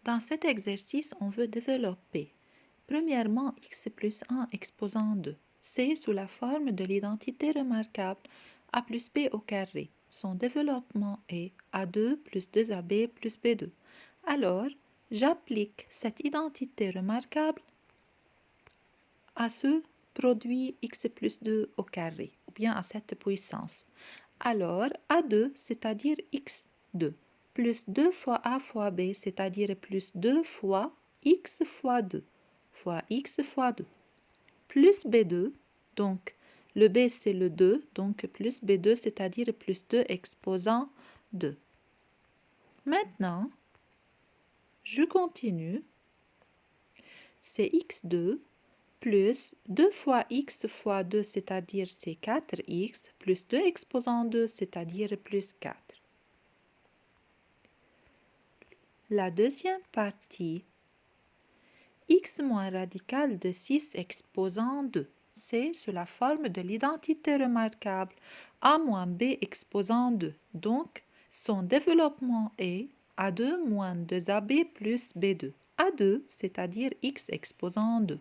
Dans cet exercice, on veut développer premièrement x plus 1 exposant 2. C'est sous la forme de l'identité remarquable a plus b au carré. Son développement est a2 plus 2ab plus b2. Alors, j'applique cette identité remarquable à ce produit x plus 2 au carré, ou bien à cette puissance. Alors, a2, c'est-à-dire x2, plus 2 fois a fois b, c'est-à-dire plus 2 fois x fois 2, fois x fois 2, plus b2, donc le b c'est le 2, donc plus b2, c'est-à-dire plus 2 exposant 2. Maintenant, je continue, c'est x2 plus 2 fois x fois 2, c'est-à-dire c'est 4x, plus 2 exposant 2, c'est-à-dire plus 4. La deuxième partie, x moins radical de 6 exposant 2, c'est sous la forme de l'identité remarquable a moins b exposant 2. Donc, son développement est a2 moins 2ab plus b2. a2, c'est-à-dire x exposant 2,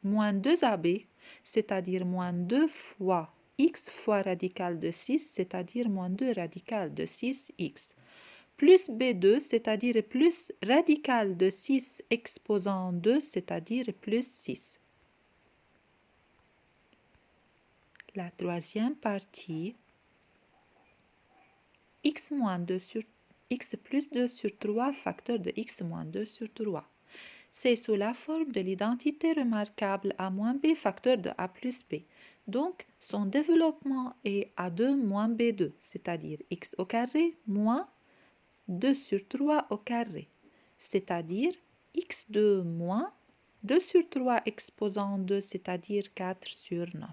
moins 2ab, c'est-à-dire moins 2 fois x fois radical de 6, c'est-à-dire moins 2 radical de 6x, plus b2, c'est-à-dire plus radical de 6 exposant 2, c'est-à-dire plus 6. La troisième partie, x plus 2 sur 3 facteur de x moins 2 sur 3. C'est sous la forme de l'identité remarquable a moins b facteur de a plus b. Donc, son développement est a2 moins b2, c'est-à-dire x au carré moins 2 sur 3 au carré, c'est-à-dire x2 moins 2 sur 3 exposant 2, c'est-à-dire 4 sur 9.